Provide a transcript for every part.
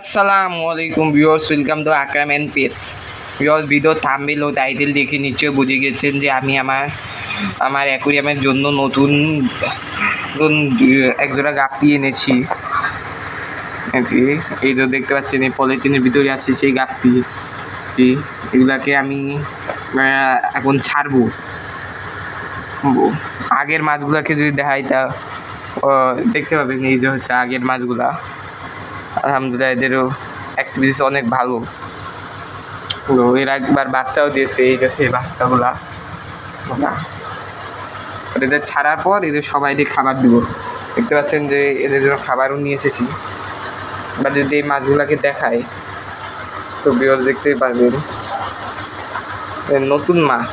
আসসালামু আলাইকুম viewers, welcome to Akram and pets. Viewers, video thumbnail ও টাইটেল দেখে নিশ্চয়ই বুঝে গেছেন যে আমি আমার অ্যাকুরিয়ামের জন্য নতুন একজোড়া গাপ্পি এনেছি। এই তো দেখতে পাচ্ছেন, এই পলিথিনের ভিতরে আছে সেই গাপ্পি। এগুলাকে আমি এখন ছাড়বো। আগের মাছগুলাকে যদি দেখাই তা দেখতে পাবেন, এই যে হচ্ছে আগের মাছগুলা। আলহামদুলিল্লাহ, এদেরও অ্যাক্টিভিটিস অনেক ভালো। এরা একবার বাচ্চাও দিয়েছে, এই যে সেই বাচ্চাগুলা। এদের ছাড়ার পর এদের সবাইকে খাবার দিব। দেখতে পাচ্ছেন যে এদের জন্য খাবারও নিয়ে এসেছি। বা যদি এই মাছগুলাকে দেখায় তো বিরল দেখতে পারবেন নতুন মাছ।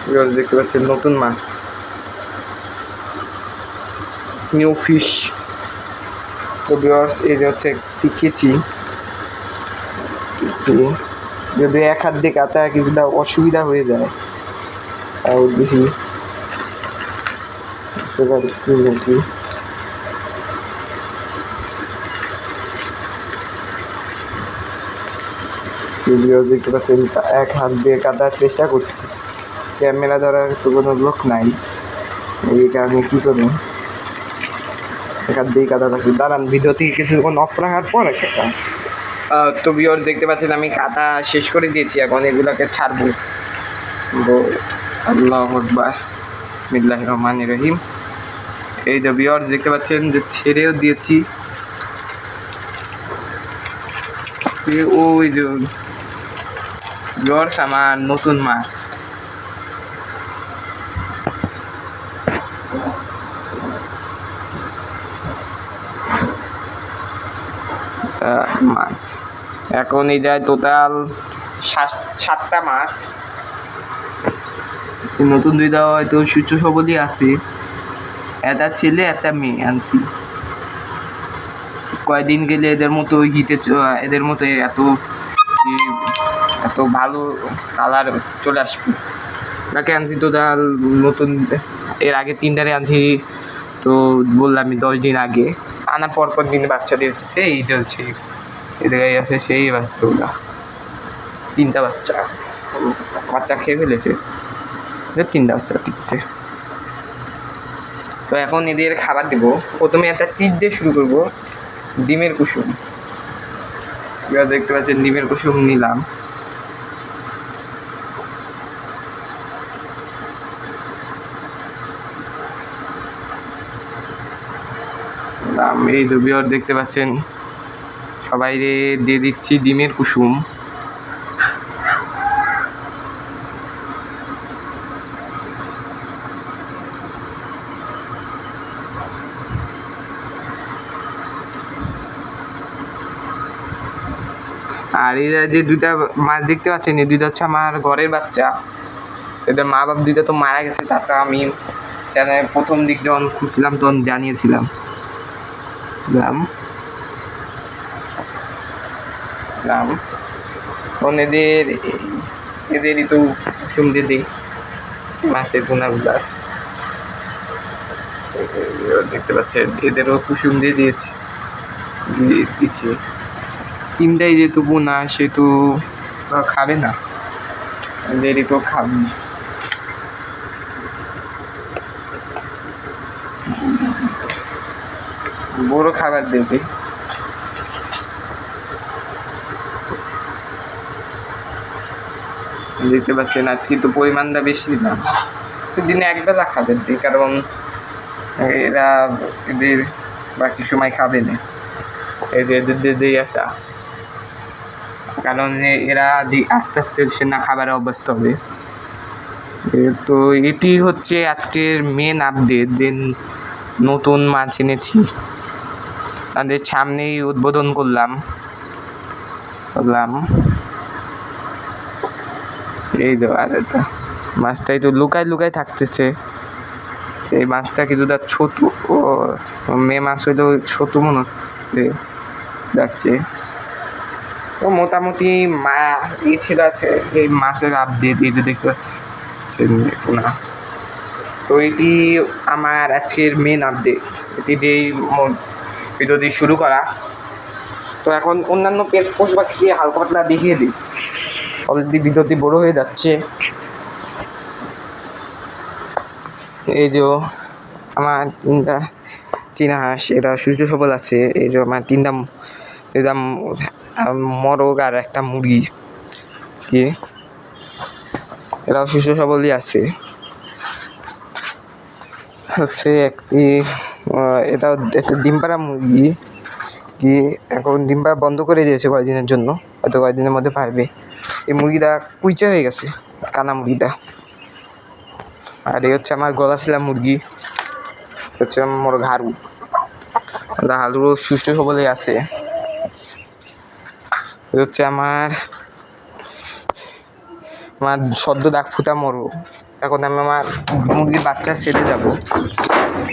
বিরল দেখতে পাচ্ছেন নতুন মাছ, নিউ ফিশ। তো বিয়ার্স, এই যে হচ্ছে কেচি। যদি এক হাত দিয়ে কাটা কিছুটা অসুবিধা হয়ে যায়, তাও দেখি নাকি। দেখতে পাচ্ছেন এক হাত দিয়ে কাটার চেষ্টা করছি, ক্যামেরা ধরার তো কোনো লোক নাই, এই কারণে কী করবো, এক হাত দিয়ে কাটা রাখি। দাঁড়ান, ভিডিও থেকে কিছুক্ষণ অফ রাখার পর একটা। তো ভিউয়ার্স, দেখতে পাচ্ছেন আমি কাটা শেষ করে দিয়েছি, এখন এগুলোকে ছাড়বো। আল্লাহু আকবার, বিসমিল্লাহির রহমানির রহিম। এই যে ভিউয়ার্স, দেখতে পাচ্ছেন যে ছেড়েও দিয়েছি। ওই যে ভিউয়ার্স, আমার নতুন মাছ। মাছ এখন এই যায় টোটাল 7টা মাছ। নতুন দুইটা হয়তো সূর্য সবলই আছে, একটা ছেলে একটা মেয়ে আনছি। কয়দিন গেলে এদের মতো এদের মতো এত ভালো কালার চলে আসবে। তাকে আনছি টোটাল নতুন, এর আগে 3টারে আনছি। তো বললাম 10 দিন আগে আনার পর দিন বাচ্চা দিয়েছে, সেই চলছে এদের আছে সেই বাচ্চাগুলা। 3টা বাচ্চা খেয়ে ফেলেছে, 3টা বাচ্চা টিকছে। তো এখন এদের খাবার দেব। প্রথমে একটা টিপ দিয়ে শুরু করবো, ডিমের কুসুম। দেখতে পাচ্ছেন ডিমের কুসুম নিলাম। এই যে ভিউয়ার দেখতে পাচ্ছেন, সবাই দিয়ে দিচ্ছি ডিমের কুসুম। আর এই যে 2টা মাছ দেখতে পাচ্ছেন, এই 2টা হচ্ছে আমার ঘরের বাচ্চা। এদের মা বাপ 2টা তো মারা গেছে, তারপর আমি প্রথম দিক যখন খুঁজছিলাম তখন জানিয়েছিলাম। তখন এদেরই তো কুসুম দিয়ে দিই মাছের পোনাগুলা। দেখতে পাচ্ছেন এদেরও কুসুম দিয়ে দিচ্ছি। 3টাই যেহেতু পোনা, সেহেতু খাবে না, এদেরই তো খাবে। বড় খাবার দেবে। দেখতে পাচ্ছেন আজকে তো পরিমাণটা বেশি না, দিনে একবেলা খাবেন, কারণ এদের বাকি সময় খাবে না। এদের একটা কারণ এরা আস্তে আস্তে সে না খাবারের অভ্যস্ত হবে। তো এটি হচ্ছে আজকের মেন আপডেট, যে নতুন মাছ এনেছি, তাদের সামনেই উদ্বোধন করলাম। এই যে মাছটাই তো লুকায় থাকতেছে। এই মাছটা কিছুটা ছোট, মেয়ে মাছ হইলেও ছোট মনে হচ্ছে যাচ্ছে। তো মোটামুটি ছিল আছে এই মাছের আপডেট। এই যে দেখতে পাচ্ছেন না, তো এটি আমার আজকের মেন আপডেট, এটি দিয়েই ভিডিও দিয়ে শুরু করা। তো এখন অন্যান্য পেজ পোস্ট বাকি হালকা পাতলা দেখিয়ে দিই, অলরেডি ভিডিওটি বড় হয়ে যাচ্ছে। এই যে আমার 3টা চীনা হাঁস, এরা সুস্থ সবল আছে। এই যে আমার 3টা মরগ আর একটা মুরগি, কি এরাও সুস্থ সবলই আছে। হচ্ছে একটি এটা একটা ডিম পাড়া মুরগি, কি এখন ডিম পাড়া বন্ধ করে দিয়েছে কয়েকদিনের জন্য, হয়তো কয়েকদিনের মধ্যে পারবে। এই মুরগিটা কুইচা হয়ে গেছে, কানা মুরগিটা। আর এই হচ্ছে আমার গলাশিলা মুরগি, হচ্ছে মোর ঘাড়ু, হালু সুস্থ সবলে আছে। হচ্ছে আমার সদ্য দাগ ফুটা মরু। এখন আমি আমার মুরগির বাচ্চা ছেড়ে যাব।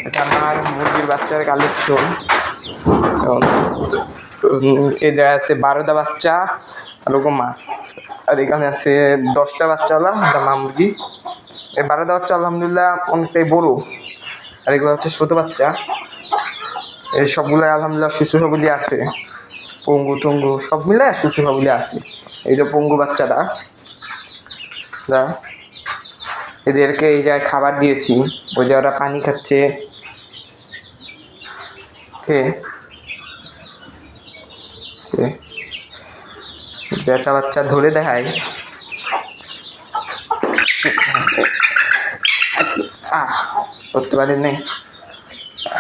এটা আমার মুরগির বাচ্চার কালেকশন। এই জায়গায় আছে 12টা বাচ্চা এরকম মা, আর এখানে আছে 10টা বাচ্চাওয়ালা মা মুরগি। এই 12টা বাচ্চা আলহামদুলিল্লাহ অনেকটাই বড়, আর এগুলো হচ্ছে ছোটো বাচ্চা। এই সবগুলো আলহামদুলিল্লাহ সুস্থ সবলই আছে, পঙ্গু টঙ্গু সব মিলে সুস্থ সবলই আছে। এই যে পঙ্গু বাচ্চাটা, এদেরকে এই জায়গায় খাবার দিয়েছি, ওই যে ওরা পানি খাচ্ছে। একটা বাচ্চা ধরে দেখায়, করতে পারিনি।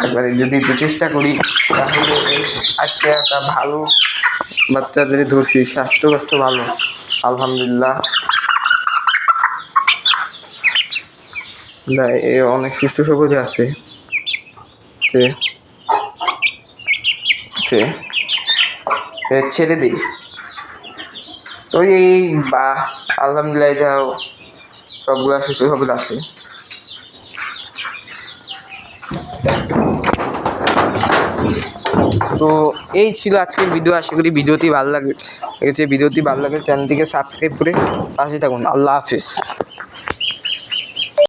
একবারে যদি একটু চেষ্টা করি তাহলে আজকে একটা ভালো বাচ্চাদের ধরছি, স্বাস্থ্য ভালো আলহামদুলিল্লাহ। অনেক সুস্থ সবল আছে। ছেড়ে দিই তো এই বা আলহামদুলিল্লাহ যাও সবগুলো সুস্থ সবল আছে। তো এই ছিল আজকের ভিডিও। আশা করি ভিডিওটি ভালো লেগেছে। ভিডিওটি ভালো লাগলে চ্যানেলটিকে সাবস্ক্রাইব করে পাশে থাকুন। আল্লাহ হাফিজ।